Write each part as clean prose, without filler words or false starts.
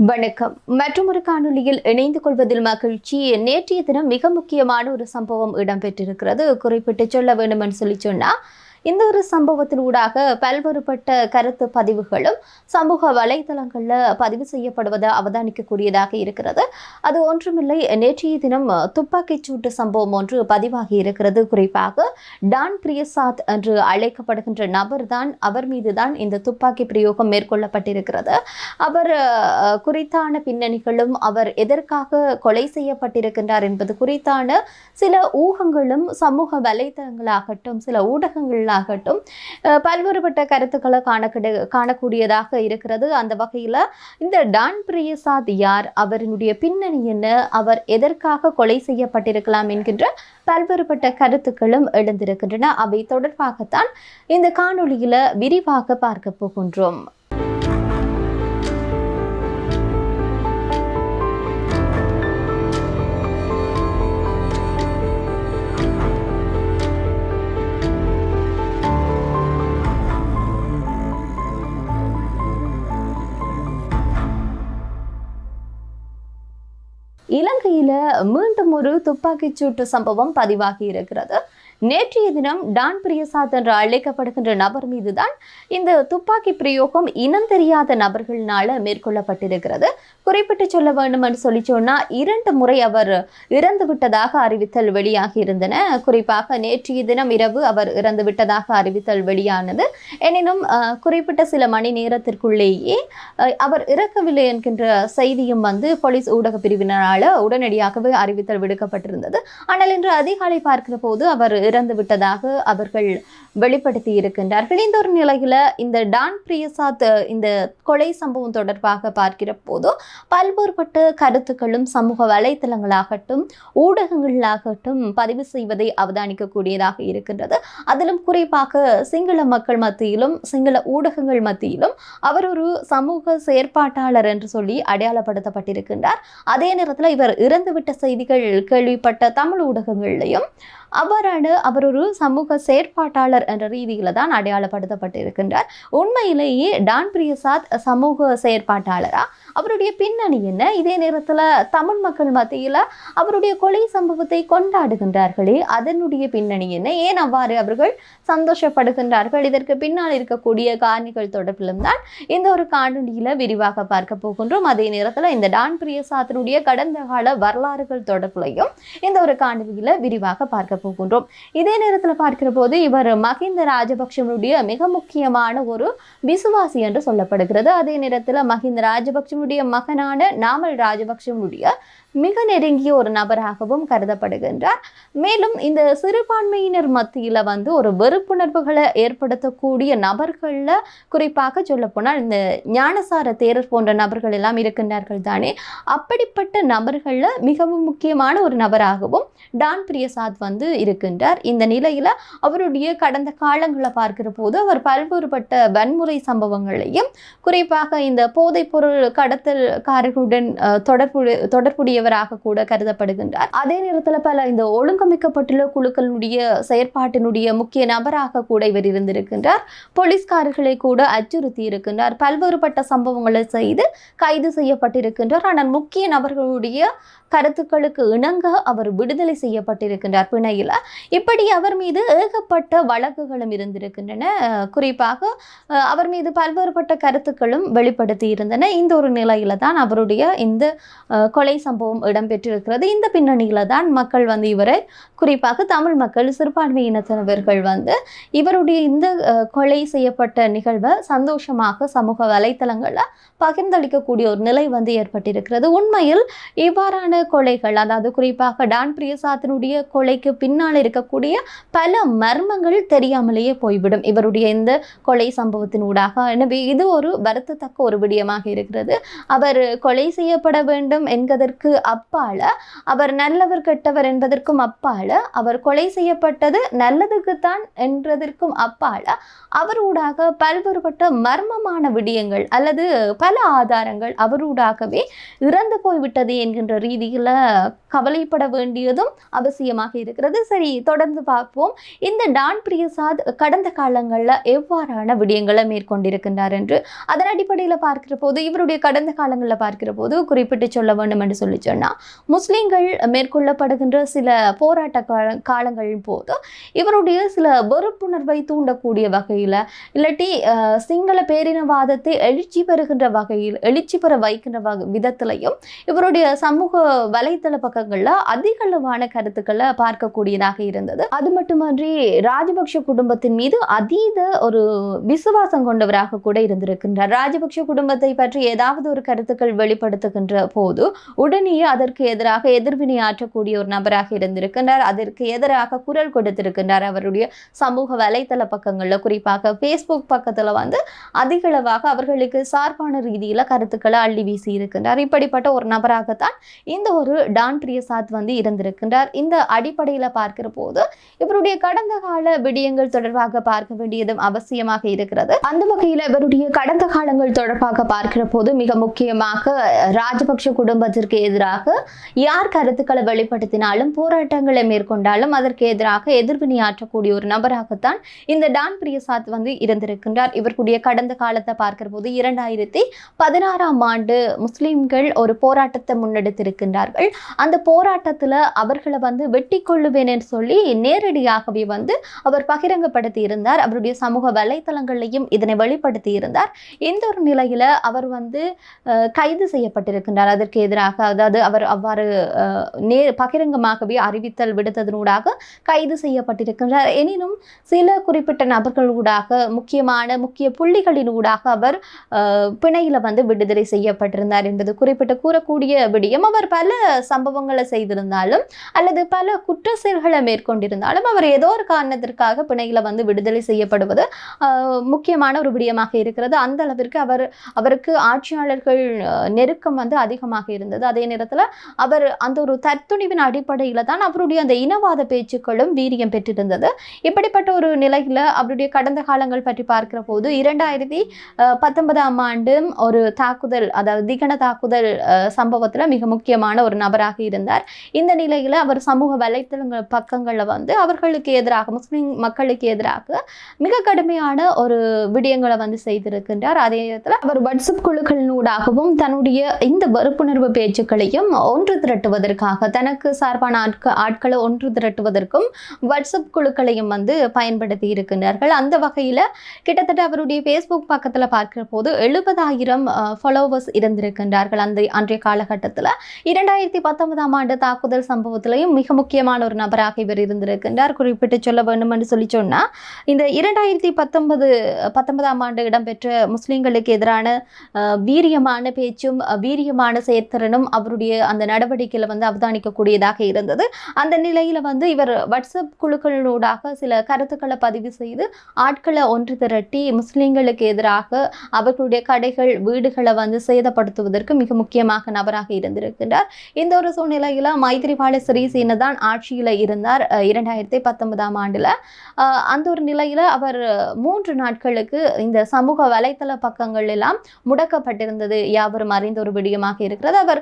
வணக்கம். மற்றொரு காணொலியில் இணைந்து கொள்வதில் மகிழ்ச்சி. நேற்றைய தினம் மிக முக்கியமான ஒரு சம்பவம் இடம்பெற்றிருக்கிறது. குறிப்பிட்டு சொல்ல வேண்டும் என்று சொன்னா இந்த ஒரு சம்பவத்தின் ஊடாக பல்வேறுபட்ட கருத்து பதிவுகளும் சமூக வலைதளங்களில் பதிவு செய்யப்படுவதை அவதானிக்கக்கூடியதாக இருக்கிறது. அது ஒன்றுமில்லை, நேற்றைய தினம் துப்பாக்கிச் சூட்டு சம்பவம் ஒன்று பதிவாகி இருக்கிறது. குறிப்பாக டான் பிரியசாத் என்று அழைக்கப்படுகின்ற நபர் தான், அவர் மீதுதான் இந்த துப்பாக்கி பிரயோகம் மேற்கொள்ளப்பட்டிருக்கிறது. அவர் குறித்தான பின்னணிகளும் அவர் எதற்காக கொலை செய்யப்பட்டிருக்கின்றார் என்பது குறித்தான சில ஊகங்களும் சமூக வலைதளங்களாகட்டும் சில ஊடகங்களாகட்டும் பல்வேறுபட்ட கருத்துக்களை காணக்கூடியதாக இருக்கிறது. அந்த வகையில் இந்த டான் பிரியசாத் யார், அவரினுடைய பின்னணி என்ன, அவர் எதற்காக கொலை செய்யப்பட்டிருக்கலாம் என்கின்ற பல்வேறுபட்ட கருத்துக்களும் எழுந்திருக்கின்றன. அவை தொடர்பாகத்தான் இந்த காணொலியில விரிவாக பார்க்க போகின்றோம். இலங்கையில மீண்டும் ஒரு துப்பாக்கிச் சூட்டு சம்பவம் பதிவாகி இருக்கிறது. நேற்றைய தினம் டான் பிரியசாத் என்று அழைக்கப்படுகின்ற நபர் மீதுதான் இந்த துப்பாக்கி பிரயோகம் இனம் தெரியாத நபர்களினால மேற்கொள்ளப்பட்டிருக்கிறது. குறிப்பிட்டு சொல்ல வேண்டும் என்று சொன்னா 2 முறை அவர் இறந்து விட்டதாக அறிவித்தல் வெளியாகி இருந்தன. குறிப்பாக நேற்றைய தினம் இரவு அவர் இறந்து விட்டதாக அறிவித்தல் வெளியானது. எனினும் குறிப்பிட்ட சில மணி நேரத்திற்குள்ளேயே அவர் இறக்கவில்லை என்கின்ற செய்தியும் போலீஸ் ஊடக பிரிவினரால் உடனடியாகவே அறிவித்தல் விடுக்கப்பட்டிருந்தது. ஆனால் இன்று அதிகாலை பார்க்கிற போது அவர் இறந்து விட்டதாக அவர்கள் வெளிப்படுத்தி இருக்கின்றார்கள். இந்த ஒரு நிலையில இந்த டான் பிரியசாத் இந்த கொலை சம்பவம் தொடர்பாக பார்க்கிற போது பல்வேறுபட்ட கருத்துக்களும் சமூக வலைத்தளங்களாகட்டும் ஊடகங்களாகட்டும் பதிவு செய்வதை அவதானிக்கக்கூடியதாக இருக்கின்றது. அதிலும் குறிப்பாக சிங்கள மக்கள் மத்தியிலும் சிங்கள ஊடகங்கள் மத்தியிலும் அவர் ஒரு சமூக செயற்பாட்டாளர் என்று சொல்லி அடையாளப்படுத்தப்பட்டிருக்கின்றார். அதே நேரத்தில் இவர் இறந்துவிட்ட செய்திகள் கேள்விப்பட்ட தமிழ் ஊடகங்களையும் அவர் ஒரு சமூக செயற்பாட்டாளர் என்ற ரீதியில தான் அடையாளப்படுத்தப்பட்டிருக்கின்றார். உண்மையிலேயே டான் பிரியசாத் சமூக செயற்பாட்டாளரா, அவருடைய பின்னணி என்ன, இதே நேரத்தில் தமிழ் மக்கள் மத்தியில் அவருடைய கொலை சம்பவத்தை கொண்டாடுகின்றார்களே அதனுடைய பின்னணி என்ன, ஏன் அவ்வாறு அவர்கள் சந்தோஷப்படுகின்றார்கள், இதற்கு பின்னால் இருக்கக்கூடிய காரணிகள் தொடர்பிலும் தான் இந்த ஒரு காணொலியில விரிவாக பார்க்க போகின்றோம். அதே நேரத்தில் இந்த டான் பிரியசாத்தினுடைய கடந்த கால வரலாறுகள் தொடர்பிலையும் இந்த ஒரு காணொலியில விரிவாக பார்க்க போகின்றோம். இதே நேரத்தில் பார்க்கிற போது இவர் மஹிந்த ராஜபக்ஷனுடைய மிக முக்கியமான ஒரு விசுவாசி என்று சொல்லப்படுகிறது. அதே நேரத்தில் மஹிந்த ராஜபக்ஷனுடைய மகனான நாமல் ராஜபக்ஷனுடைய மிக நெருங்கிய ஒரு நபராகவும் கருதப்படுகின்றார். மேலும் இந்த சிறுபான்மையினர் மத்தியில ஒரு வெறுப்புணர்வுகளை ஏற்படுத்தக்கூடிய நபர்கள்ல குறிப்பாக சொல்ல போனால் இந்த ஞானசார தேரர் போன்ற நபர்கள் எல்லாம் இருக்கின்றார்கள் தானே, அப்படிப்பட்ட நபர்கள்ல மிகவும் முக்கியமான ஒரு நபராகவும் டான் பிரியசாத் இருக்கின்றார். இந்த நிலையில அவருடைய கடந்த காலங்களை பார்க்கிற போது அவர் பல்வேறுபட்ட வன்முறை சம்பவங்களையும் குறிப்பாக இந்த போதைப் பொருள் கடத்தல்காரர்களுடன் தொடர்புடைய கூட கருதப்படுகின்றார். அதே நேரத்தில் பல இந்த ஒழுங்கமைக்கப்பட்டுள்ள குழுக்களுடைய செயற்பாட்டினுடைய முக்கிய நபராக கூட இவர் இருந்திருக்கின்றார். போலீஸ்காரர்களை கூட அச்சுறுத்தி இருக்கின்றார். பல்வேறுபட்ட சம்பவங்களை செய்து கைது செய்யப்பட்டிருக்கின்றார். ஆனால் முக்கிய நபர்களுடைய கருத்துக்களுக்கு இணங்க அவர் விடுதலை செய்யப்பட்டிருக்கின்றார் பிணையில. இப்படி அவர் மீது ஏகப்பட்ட வழக்குகளும் இருந்திருக்கின்றன. குறிப்பாக அவர் மீது பல்வேறுபட்ட கருத்துக்களும் வெளிப்படுத்தி இருந்தன. இந்த ஒரு நிலையில தான் அவருடைய இந்த கொலை சம்பவம் இடம்பெற்றிருக்கிறது. இந்த பின்னணியில தான் மக்கள் இவரை குறிப்பாக தமிழ் மக்கள் சிறுபான்மையினத்தவர்கள் இவருடைய இந்த கொலை செய்யப்பட்ட நிகழ்வை சந்தோஷமாக சமூக வலைத்தளங்கள்ல பகிர்ந்தளிக்கக்கூடிய ஒரு நிலை ஏற்பட்டிருக்கிறது. உண்மையில் இவ்வாறான கொலைகள், அதாவது குறிப்பாக டான் பிரியசாத்தினுடைய கொலைக்கு பின்னால் இருக்கக்கூடிய பல மர்மங்கள் தெரியாமலேயே போய்விடும் இவருடைய இந்த கொலை சம்பவத்தின் ஊடாக. எனவே இது ஒரு வருத்தத்தக்க ஒரு விடயமாக இருக்கிறது. அவர் கொலை செய்யப்பட வேண்டும் என்பதற்கு அப்பால, அவர் நல்லவர் கெட்டவர் என்பதற்கும் அப்பால, அவர் கொலை செய்யப்பட்டது நல்லதுக்குத்தான் என்றதற்கும் அப்பால அவரூடாக பல்வேறுபட்ட மர்மமான விடயங்கள் அல்லது பல ஆதாரங்கள் அவரூடாகவே இறந்து போய்விட்டது என்கின்ற ரீதியில் கவலைப்பட வேண்டியதும் அவசியமாக இருக்கிறது. சரி, தொடர்ந்து பார்ப்போம். இந்த டான் பிரியசாத் கடந்த காலங்களில் எவ்வாறான விடயங்களை மேற்கொண்டிருக்கின்றார் என்று. அதன் அடிப்படையில் பார்க்கிற போது இவருடைய கடந்த காலங்களில் பார்க்கிற போது குறிப்பிட்டு சொல்ல வேண்டும் என்று சொல்லி சொன்னால் முஸ்லீம்கள் மேற்கொள்ளப்படுகின்ற சில போராட்ட காலங்களின் போது இவருடைய சில வெறுப்புணர்வை தூண்டக்கூடிய வகையில் இல்லாட்டி சிங்கள பேரினவாதத்தை எழுச்சி பெறுகின்ற வகையில் எழுச்சி பெற வைக்கின்ற விதத்திலையும் இவருடைய சமூக வலைத்தள பக்கங்களில் அதிகளவான கருத்துக்களை பார்க்கக்கூடியதாக இருந்தது. அது மட்டுமன்றி ராஜபக்ஷ குடும்பத்தின் மீது அதீத ஒரு விசுவாசம் கொண்டவராக கூட இருந்திருக்கின்றார். ராஜபக்ஷ குடும்பத்தை பற்றி ஏதாவது ஒரு கருத்துக்கள் வெளிப்படுத்துகின்ற போது உடனே அதற்கு எதிராக எதிர்வினை ஆற்றக்கூடிய ஒரு நபராக இருந்திருக்கின்றார். அதற்கு எதிராக குரல் கொடுத்திருக்கின்றார். அவருடைய சமூக வலைத்தள பக்கங்கள்ல குறிப்பாக பேஸ்புக் பக்கத்துல அதிகளவாக அவர்களுக்கு சார்பான ரீதியில கருத்துக்களை அள்ளி வீசி இருக்கின்றார். இப்படிப்பட்ட ஒரு நபராகத்தான் இந்த ஒரு டான் பிரியசாத் இருந்திருக்கின்றார். இந்த அடிப்படையில பார்க்கிற போது இவருடைய கடந்த கால விடயங்கள் தொடர்பாக பார்க்க வேண்டியதும் அவசியமாக இருக்கிறது. அந்த வகையில் இவருடைய கடந்த காலங்கள் தொடர்பாக பார்க்கிற போது மிக முக்கியமாக ராஜபக்ஷ குடும்பத்திற்கு எதிராக யார் கருத்துக்களை வெளிப்படுத்தினாலும் போராட்டங்களை மேற்கொண்டாலும் அதற்கு எதிராக எதிர்வினை ஆற்றக்கூடிய ஒரு நபராகத்தான் இந்த டான் பிரியசாத் இருந்திருக்கின்றார். இவருடைய கடந்த காலத்தை பார்க்கிற போது 2016ஆம் ஆண்டு முஸ்லிம்கள் ஒரு போராட்டத்தை முன்னெடுத்திருக்கின்றார்கள். அந்த போராட்டத்துல அவர்களை வெட்டி கொள்ளுவேன் என்று சொல்லி நேரடியாகவே அவர் பகிரங்கப்படுத்தி இருந்தார். அவருடைய சமூக வலைத்தளங்களையும் இதனை வெளிப்படுத்தி இருந்தார். இந்த ஒரு நிலையில அவர் கைது செய்யப்பட்டிருக்கின்றார். அதற்கு எதிராக அதாவது அவர் அவ்வாறு பகிரங்கமாகவே அறிவித்தல் விடுத்ததனூடாக கைது செய்யப்பட்டிருக்கின்றார். எனினும் சில குறிப்பிட்ட நபர்களூடாக முக்கிய புள்ளிகளினூடாக அவர் பிணையில விடுதலை செய்யப்பட்டிருந்தார் என்பது குறிப்பிட்டு கூறக்கூடிய விடயம். அவர் பல சம்பவங்களை செய்திருந்தாலும் அல்லது பல குற்ற செயல்களை மேற்கொண்டிருந்தாலும் அவர் ஏதோ ஒரு காரணத்திற்காக பிணையில விடுதலை செய்யப்படுவது முக்கியமான ஒரு விடயமாக இருக்கிறது. அந்த அளவிற்கு அவருக்கு ஆட்சியாளர்கள் நெருக்கம் அதிகமாக இருந்தது. அதே நேரத்தில் அவர் அந்த ஒரு தற்துணிவின் அடிப்படையில தான் அவருடைய அந்த இனவாத பேச்சுக்களும் வீரியம் பெற்றிருந்தது. இப்படிப்பட்ட ஒரு நிலையில அவருடைய கடந்த காலங்கள் பற்றி பார்க்கிற போது 2019ஆம் ஆண்டு ஒரு தாக்குதல், அதாவது திகன தாக்குதல் சம்பவத்துல மிக முக்கியமான ஒரு நபராக இருந்தார். இந்த நிலையில அவர் சமூக வலைத்தளங்கள் பக்கங்கள்ல அவர்களுக்கு எதிராக முஸ்லிம் மக்களுக்கு எதிராக மிக கடுமையான ஒரு விடயங்களை செய்திருக்கின்றார். அதே நேரத்தில் அவர் வாட்ஸ்அப் குழுக்களினூடாகவும் தன்னுடைய இந்த வெறுப்புணர்வு பேச்சுக்களையும் ஒன்று திரட்டுவதற்காக தனக்கு சார்பான ஆட்களை ஒன்று திரட்டுவதற்கும் வாட்ஸ்அப் குழுக்களையும் பயன்படுத்தி இருக்கின்றார்கள். அந்த வகையில கிட்டத்தட்ட அவருடைய பேஸ்புக் பக்கத்துல பார்க்கிற போது 70,000 ஃபாலோவர்ஸ் இருந்திருக்கின்றார்கள். அன்றைய காலகட்டத்தில் 2019ஆம் ஆண்டு தாக்குதல் சம்பவத்திலையும் மிக முக்கியமான ஒரு நபராக இவர் இருந்திருக்கின்றார். குறிப்பிட்டு சொல்ல வேண்டும் என்று சொல்லி சொன்னா இந்த 2019ஆம் ஆண்டு இடம்பெற்ற முஸ்லிம்களுக்கு எதிரான வீரியமான பேச்சும் வீரியமான செயற்திறனும் அவருடைய அந்த நடவடிக்கையில அவதானிக்கக்கூடியதாக இருந்தது. அந்த நிலையில இவர் வாட்ஸ்அப் குழுக்களூடாக சில கருத்துக்களை பதிவு செய்து ஆட்களை ஒன்று திரட்டி முஸ்லிம்களுக்கு எதிராக அவர்களுடைய கடைகள் வீடுகளை சேதப்படுத்துவதற்கு மிக முக்கியமாக நபராக இருந்திருக்கின்றார். இந்த ஒரு சூழ்நிலையில மைத்ரிபால சிறிசேன தான் ஆட்சியில இருந்தார் 2019ஆம் ஆண்டுல. அந்த ஒரு நிலையில அவர் 3 நாட்களுக்கு இந்த சமூக வலைத்தள பக்கங்கள் எல்லாம் முடக்கப்பட்டிருந்தது யாவரும் அறிந்த ஒரு விடயமாக இருக்கிறது. அவர்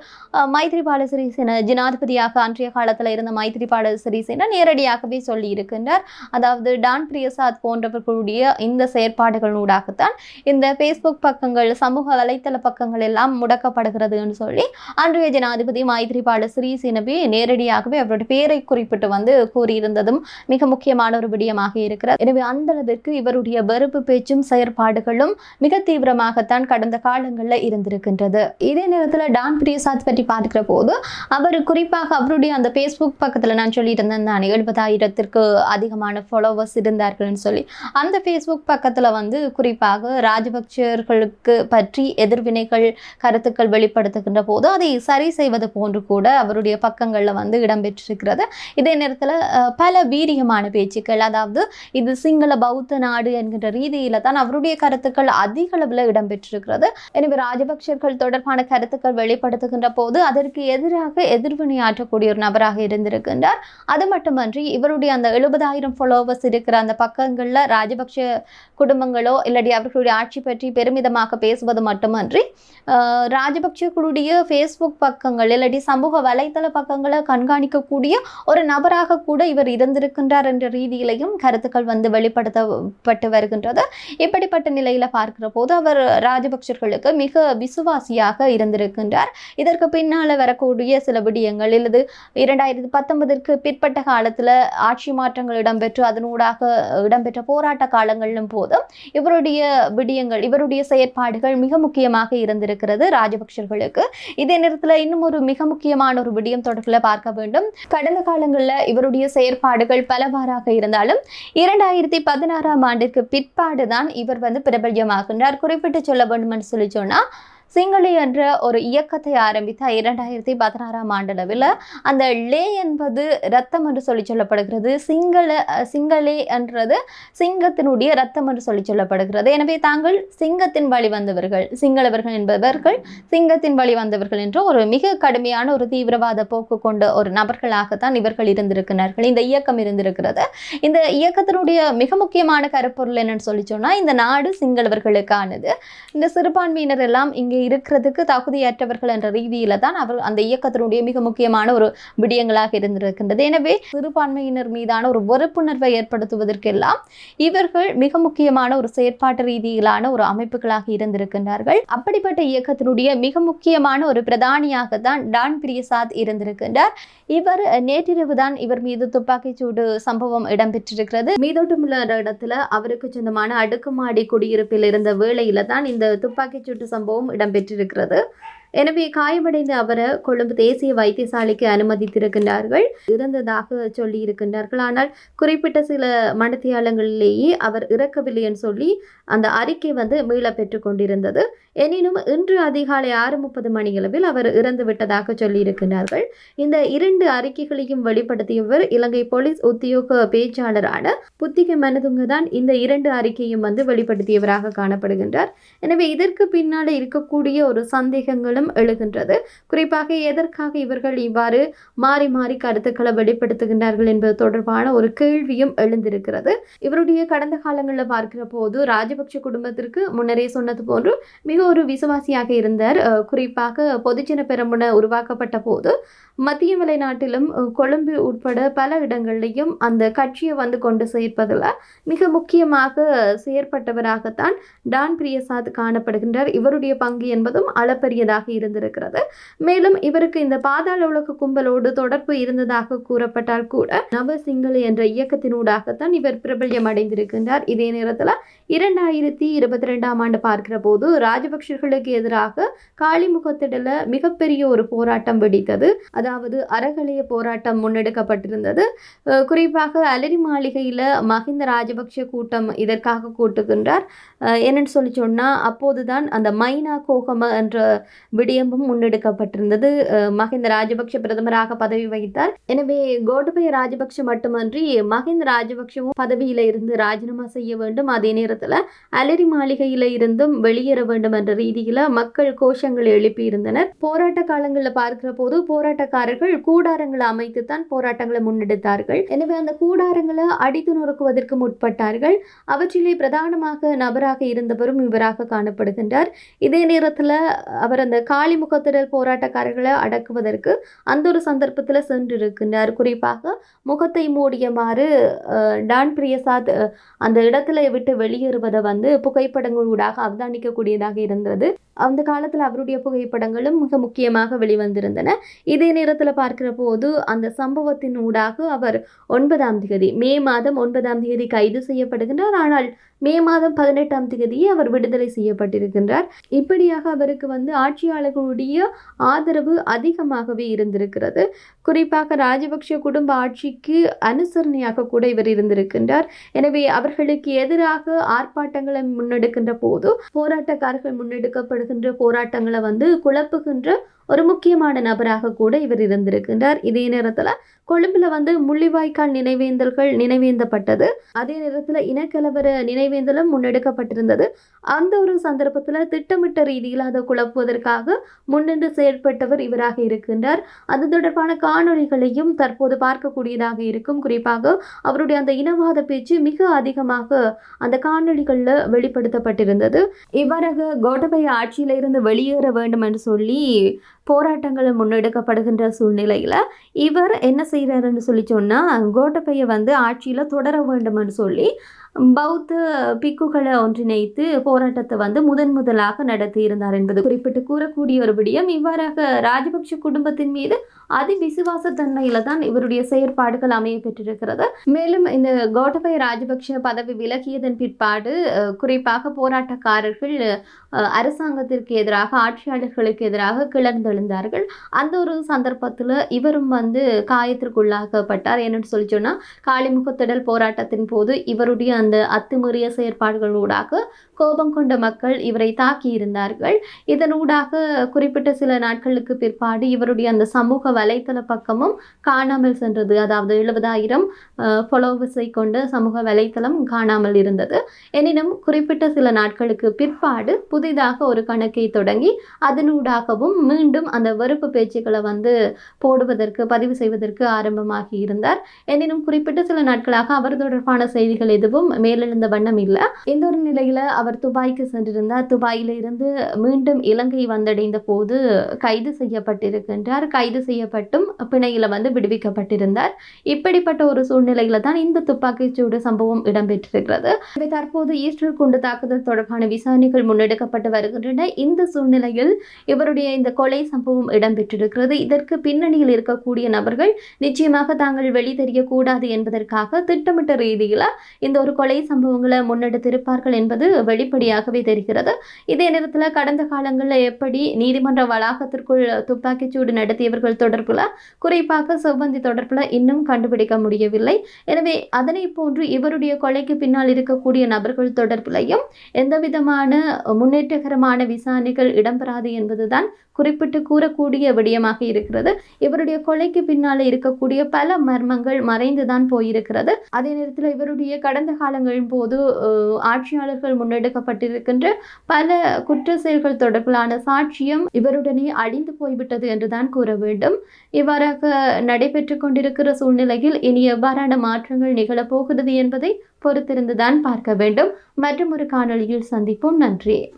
மைத்ரிபால சிறிசேன ஜனாதிபதியாக அன்றைய காலத்தில் இருந்த மைத்ரிபால சிறிசேன நேரடியாகவே சொல்லி இருக்கின்றார். அதாவது டான் பிரியசாத் போன்றவர்களுடைய இந்த செயற்பாடுகளூடாகத்தான் இந்த பேஸ்புக் பக்கங்கள் சமூக வலைத்தள பக்கங்கள் எல்லாம் முடக்கப்படுகிறது என்று சொல்லி அன்றைய ஜனாதிபதி மைத்ரிபால சிறிசேனவே நேரடியாகவே அவருடைய பெயரை குறிப்பிட்டு கூறியிருந்ததும் மிக முக்கியமான ஒரு விடயமாக இருக்கிறது. எனவே அந்த அளவிற்கு இவருடைய வெறுப்பு பேச்சும் செயற்பாடுகளும் மிக தீவிரமாகத்தான் கடந்த காலங்களில் இருந்திருக்கின்றது. இதே நேரத்தில் டான் பிரியசாத் பற்றி பார்க்கிற போது அவர் குறிப்பாக அவருடைய அந்த பேஸ்புக் பக்கத்தில் நான் சொல்லியிருந்தேன் நான் 70,000த்திற்கு அதிகமான ஃபாலோவர்ஸ் இருந்தார்கள்னு சொல்லி அந்த பேஸ்புக் பக்கத்தில் குறிப்பாக ராஜபக்சர்களுக்கு பற்றி எதிர்வினைகள் கருத்துக்கள் வெளிப்படுத்துகின்ற போது அதை சரி செய்வது போன்று கூட அவருடைய பக்கங்களில் இடம்பெற்றிருக்கிறது. இதே நேரத்தில் பல வீரியமான பேச்சுக்கள், அதாவது இது சிங்கள பௌத்த நாடு என்கின்ற ரீதியில தான் அவருடைய கருத்துக்கள் அதிக அளவில் இடம்பெற்றிருக்கிறது. எனவே ராஜபக்சர்கள் தொடர்பான கருத்துக்கள் வெளிப்படுத்துகின்ற போது அதற்கு எதிராக எதிர்வினை ஆற்றக்கூடிய ஒரு நபராக இருந்திருக்கின்றார். அது மட்டுமன்றி இவருடைய அந்த 70,000 ஃபாலோவர்ஸ் இருக்கிற அந்த பக்கங்கள்ல ராஜபக்ஷ குடும்பங்களோ இல்லாட்டி அவர்களுடைய ஆட்சி பற்றி பெருமிதமாக பேசுவது மட்டுமன்றி ராஜபக்சர்களுடைய ஃபேஸ்புக் பக்கங்கள் இல்லாட்டி சமூக வலைத்தள பக்கங்களை கண்காணிக்கக்கூடிய ஒரு நபராக கூட இவர் இருந்திருக்கின்றார் என்ற ரீதியிலையும் கருத்துக்கள் வெளிப்படுத்தப்பட்டு வருகின்றது. இப்படிப்பட்ட நிலையில பார்க்கிற போது அவர் ராஜபக்சர்களுக்கு மிக விசுவாசியாக இருந்திருக்கின்றார். இதற்கு பின்னால் வரக்கூடிய சில விடயங்கள் இல்லது 2019 பிற்பட்ட காலத்தில் ஆட்சி மாற்றங்கள் இடம்பெற்று அதனூடாக இடம்பெற்ற போராட்ட காலங்களிலும் போதும் இவருடைய விடயங்கள் இவருடைய செயற்பாடுகள் மிக முக்கியமாக இருந்திருக்கிறது ராஜபக்சர்களுக்கு. இதே நேரத்தில் இன்னும் ஒரு மிக முக்கியமான ஒரு விடயம் தொடர்பில் பார்க்க வேண்டும். கடந்த காலங்களில் இவருடைய செயற்பாடுகள் பலவாறாக இருந்தாலும் 2016 ஆண்டிற்கு பிற்பாடுதான் இவர் பிரபல்யமாகின்றார். குறிப்பிட்டு சொல்ல வேண்டும் என்று சொல்லி சொன்னா சிங்களி என்ற ஒரு இயக்கத்தை ஆரம்பித்த 2016 ஆண்டளவில் அந்த லே என்பது ரத்தம் என்று சொல்லப்படுகிறது. சிங்களே என்றது சிங்கத்தினுடைய ரத்தம் என்று சொல்லப்படுகிறது. எனவே தாங்கள் சிங்கத்தின் வழி வந்தவர்கள், சிங்களவர்கள் என்பவர்கள் சிங்கத்தின் வழி வந்தவர்கள் என்ற ஒரு மிக கடுமையான ஒரு தீவிரவாத போக்கு கொண்ட ஒரு நபர்களாகத்தான் இவர்கள் இருந்திருக்கிறார்கள். இந்த இயக்கம் இருந்திருக்கிறது. இந்த இயக்கத்தினுடைய மிக முக்கியமான கருப்பொருள் என்னன்னு சொல்லி சொன்னா இந்த நாடு சிங்களவர்களுக்கானது. இந்த சிறுபான்மையினர் எல்லாம் இங்கே இருக்கிறதுக்கு தகுதியற்றவர்கள் என்ற ரீதியில தான் அவர் அந்த இயக்கத்தினுடைய மிக முக்கியமான ஒரு விடயங்களாக இருந்திருக்கின்றது. எனவே சிறுபான்மையினர் மீதான ஒரு வெறுப்புணர்வை ஏற்படுத்துவதற்கெல்லாம் இவர்கள் மிக முக்கியமான ஒரு செயற்பாட்டு ரீதியிலான ஒரு அமைப்புகளாக இருந்திருக்கின்றார்கள். அப்படிப்பட்ட இயக்கத்தினுடைய மிக முக்கியமான ஒரு பிரதானியாக தான் டான் பிரியசாத் இருந்திருக்கின்றார். இவர் நேற்றிரவு தான் இவர் மீது துப்பாக்கிச்சூடு சம்பவம் இடம்பெற்றிருக்கிறது. மீதோட்டமுள்ள இடத்துல அவருக்கு சொந்தமான அடுக்குமாடி குடியிருப்பில் இருந்த வேளையில தான் இந்த துப்பாக்கிச்சூட்டு சம்பவம் இடம்பெற்றிருக்கிறது. எனவே காயமடைந்த அவரை கொழும்பு தேசிய வைத்தியசாலைக்கு அனுமதித்திருக்கின்றார்கள். இறந்ததாக சொல்லி இருக்கின்றார்கள். ஆனால் குறிப்பிட்ட சில மணித்தியாலங்களிலேயே அவர் இறக்கவில்லை என்று சொல்லி அந்த அறிக்கை மீள பெற்றுக் கொண்டிருந்தது. எனினும் இன்று அதிகாலை 6:30 மணியளவில் அவர் இறந்து விட்டதாக சொல்லி இருக்கின்றார்கள். இந்த 2 அறிக்கைகளையும் வெளிப்படுத்தியவர் இலங்கை போலீஸ் உத்தியோக பேச்சாளரான புத்திக மனதுங்க தான். இந்த 2 அறிக்கையும் வெளிப்படுத்தியவராக காணப்படுகின்றார். எனவே இதற்கு பின்னால் இருக்கக்கூடிய ஒரு சந்தேகங்களும் எழுகின்றது. குறிப்பாக எதற்காக இவர்கள் இவ்வாறு மாறி மாறி கருத்துக்களை வெளிப்படுத்துகின்றார்கள் என்பது தொடர்பான ஒரு கேள்வியும் எழுந்திருக்கிறது. இவருடைய கடந்த காலங்களில் பார்க்கிற போது ராஜபக்ஷ குடும்பத்திற்கு முன்னரே சொன்னது போன்று மிக ஒரு விசுவாசியாக இருந்தார். குறிப்பாக பொதுஜன பெரமுன உருவாக்கப்பட்ட போது மத்திய மலை நாட்டிலும் கொழும்பு உட்பட பல இடங்களிலையும் அந்த கட்சியை கொண்டு சேர்ப்பதில் மிக முக்கியமாக செயற்பட்டவராகத்தான் டான் பிரியசாத் காணப்படுகின்றார். இவருடைய பங்கு என்பதும் அளப்பரியதாக இருந்திருக்கிறது. மேலும் இவருக்கு இந்த பாதாள உலக கும்பலோடு தொடர்பு இருந்ததாக கூறப்பட்டால் கூட நவ சிங்கள என்ற இயக்கத்தினூடாகத்தான் இவர் பிரபல்யம் அடைந்திருக்கின்றார். இதே நேரத்தில் 2022 ஆண்டு பார்க்கிற போது ராஜபக்சர்களுக்கு எதிராக காளிமுகத்திடல மிகப்பெரிய ஒரு போராட்டம் வெடித்தது. அதாவது அறகலைய போராட்டம் முன்னெடுக்கப்பட்டிருந்தது. குறிப்பாக அலரி மாளிகையில் மஹிந்த ராஜபக்ஷ கூட்டம் இதற்காக கூட்டுகின்றார். என்னன்னு சொல்லி சொன்னால் அப்போதுதான் அந்த மைனா கோகம என்ற விடயமும் முன்னெடுக்கப்பட்டிருந்தது. மஹிந்த ராஜபக்ஷ பிரதமராக பதவி வகித்தார். எனவே கோட்டபய ராஜபக்ஷ மட்டுமன்றி மஹிந்த ராஜபக்ஷவும் பதவியில இருந்து ராஜினாமா செய்ய வேண்டும். அதே நேரத்தில் அலரி மாளிகையில இருந்தும் வெளியேற வேண்டும் என்ற ரீதியில மக்கள் கோஷங்களை எழுப்பியிருந்தனர். போராட்ட காலங்களில் பார்க்கிற போது போராட்டக்காரர்கள் கூடாரங்களை அமைத்துத்தான் போராட்டங்களை முன்னெடுத்தார்கள். எனவே அந்த கூடாரங்களை அடித்து நொறுக்குவதற்கு முற்பட்டார்கள். அவற்றிலே பிரதானமாக நபராக இருந்தவரும் இவராக காணப்படுகின்றார். இதே நேரத்தில் அவர் அந்த காளிமுகத்திடல் போராட்டக்காரர்களை அடக்குவதற்கு அந்த ஒரு சந்தர்ப்பத்தில் சென்றிருக்கின்றார். குறிப்பாக முகத்தை மூடியமாறு டான் பிரியசாத் அந்த இடத்துல விட்டு வெளியேறுவதை புகைப்படங்களூடாக அவதானிக்கக்கூடியதாக இருந்தது. அந்த காலத்தில் அவருடைய புகைப்படங்களும் மிக முக்கியமாக வெளிவந்திருந்தன. இதே நேரத்தில் பார்க்கிற போது அந்த சம்பவத்தின் ஊடாக அவர் 9ஆம் தேதி மே மாதம் 9ஆம் தேதி கைது செய்யப்படுகின்றார். ஆனால் மே மாதம் 18ஆம் தேதியே அவர் விடுதலை செய்யப்பட்டிருக்கின்றார். இப்படியாக அவருக்கு ஆட்சியாளர்களுடைய ஆதரவு அதிகமாகவே இருந்திருக்கிறது. குறிப்பாக ராஜபக்ஷ குடும்ப ஆட்சிக்கு அனுசரணையாக கூட இவர் இருந்திருக்கின்றார். எனவே அவர்களுக்கு எதிராக ஆர்ப்பாட்டங்களை முன்னெடுக்கின்ற போது போராட்டக்காரர்கள் முன்னெடுக்கப்படுகின்ற போராட்டங்களை குழப்புகின்ற ஒரு முக்கியமான நபராக கூட இவர் இருந்திருக்கின்றார். இதே நேரத்தில் கொழும்புல முள்ளிவாய்க்கால் நினைவேந்தல்கள் நினைவேந்தப்பட்டது. அதே நேரத்தில் இனக்கலவர நினைவேந்தலும் முன்னெடுக்கப்பட்டிருந்தது. அந்த ஒரு சந்தர்ப்பத்தில் திட்டமிட்ட ரீதியில் அதை குழப்புவதற்காக முன்னின்று செயல்பட்டவர் இவராக இருக்கின்றார். அது தொடர்பான காணொளிகளையும் தற்போது பார்க்கக்கூடியதாக இருக்கும். குறிப்பாக அவருடைய அந்த இனவாத பேச்சு மிக அதிகமாக அந்த காணொளிகளில் வெளிப்படுத்தப்பட்டிருந்தது. இவ்வாறாக கோட்டபய ஆட்சியிலிருந்து வெளியேற வேண்டும் என்று சொல்லி போராட்டங்கள் முன்னெடுக்கப்படுகின்ற சூழ்நிலையில் இவர் என்ன செய்கிறாருன்னு சொல்லி சொன்னால் கோட்டபய ஆட்சியில் தொடர வேண்டும் என்று சொல்லி பௌத்த பிக்குகளை ஒன்றிணைத்து போராட்டத்தை வந்து முதலாக நடத்தியிருந்தார் என்பது குறிப்பிட்டு கூறக்கூடிய ஒரு விடயம். இவ்வாறாக ராஜபக்ஷ குடும்பத்தின் மீது அதிவிசுவாசத்தன்மையில தான் இவருடைய செயற்பாடுகள் அமைய பெற்றிருக்கிறது. மேலும் இந்த கோட்டபய ராஜபக்ஷ பதவி விலகியதன் பிற்பாடு குறிப்பாக போராட்டக்காரர்கள் அரசாங்கத்திற்கு எதிராக, ஆட்சியாளர்களுக்கு எதிராக கிளர்ந்தெழுந்தார்கள். அந்த ஒரு சந்தர்ப்பத்தில் இவரும் வந்து காயத்திற்குள்ளாக்கப்பட்டார். என்னன்னு சொல்லி சொன்னால், காளிமுகத்திடல் போராட்டத்தின் போது இவருடைய அந்த அத்துமீறிய செயற்பாடுகளூடாக கோபம் கொண்ட மக்கள் இவரை தாக்கி இருந்தார்கள். இதனூடாக குறிப்பிட்ட சில நாட்களுக்கு பிற்பாடு இவருடைய அந்த சமூக வலைத்தள பக்கமும் காணாமல் சென்றது. அதாவது 70,000 ஃபாலோவர்ஸை கொண்ட சமூக வலைத்தளம் காணாமல் இருந்தது. எனினும் குறிப்பிட்ட சில நாட்களுக்கு பிற்பாடு புதிதாக ஒரு கணக்கை தொடங்கி அதனூடாகவும் மீண்டும் அந்த வெறுப்பு பேச்சுக்களை வந்து போடுவதற்கு, பதிவு செய்வதற்கு ஆரம்பமாகி இருந்தார். எனினும் குறிப்பிட்ட சில நாட்களாக அவர் தொடர்பான செய்திகள் எதுவும் மேலெழுந்த வண்ணம் இல்லை. இந்த ஒரு நிலையில அவர் துபாய்க்கு சென்றிருந்தார். துபாயில இருந்து மீண்டும் இலங்கை வந்தடைந்த போது கைது செய்யப்பட்டிருக்கின்றார். கைது செய்யப்பட்டும் பிணையில வந்து விடுவிக்கப்பட்டிருந்தார். இப்படிப்பட்ட ஒரு சூழ்நிலையில தான் இந்த துப்பாக்கிச்சூடு சம்பவம் இடம்பெற்றிருக்கிறது. தற்போது ஈஸ்டர் குண்டு தாக்குதல் தொடர்பான விசாரணைகள் முன்னெடுக்கப்பட்டு வருகின்றன. இந்த சூழ்நிலையில் இவருடைய இந்த கொலை சம்பவம் இடம்பெற்றிருக்கிறது. இதற்கு பின்னணியில் இருக்கக்கூடிய நபர்கள் நிச்சயமாக தாங்கள் வெளித்தெரியக்கூடாது என்பதற்காக திட்டமிட்ட ரீதியில் இந்த ஒரு கொலை சம்பவங்களை முன்னெடுத்திருப்பார்கள் என்பது வெளிப்படையாகவே தெரிகிறது. இதே நேரத்தில் கடந்த காலங்களில் எப்படி நீதிமன்ற வளாகத்திற்குள் துப்பாக்கிச்சூடு நடத்தியவர்கள் தொடர்பில், குறிப்பாக செவ்வந்தி தொடர்பில் இன்னும் கண்டுபிடிக்க முடியவில்லை. எனவே அதனை போன்று இவருடைய கொலைக்கு பின்னால் இருக்கக்கூடிய நபர்கள் தொடர்பிலையும் எந்தவிதமான முன்னேற்றகரமான விசாரணைகள் இடம்பெறாது என்பதுதான் குறிப்பிட்டு கூறக்கூடிய விடயமாக இருக்கிறது. இவருடைய கொலைக்கு பின்னால் இருக்கக்கூடிய பல மர்மங்கள் மறைந்துதான் போயிருக்கிறது. அதே நேரத்தில் இவருடைய கடந்த காலங்களின் போது ஆட்சியாளர்கள் முன்னெடுக்கப்பட்டிருக்கின்ற பல குற்ற செயல்கள் தொடர்பிலான சாட்சியம் இவருடனே அழிந்து போய்விட்டது என்றுதான் கூற வேண்டும். இவ்வாறாக நடைபெற்று கொண்டிருக்கிற சூழ்நிலையில் இனி எவ்வாறான மாற்றங்கள் நிகழப்போகிறது என்பதை பொறுத்திருந்துதான் பார்க்க வேண்டும். மற்றும் ஒரு காணொளியில் சந்திப்போம். நன்றி.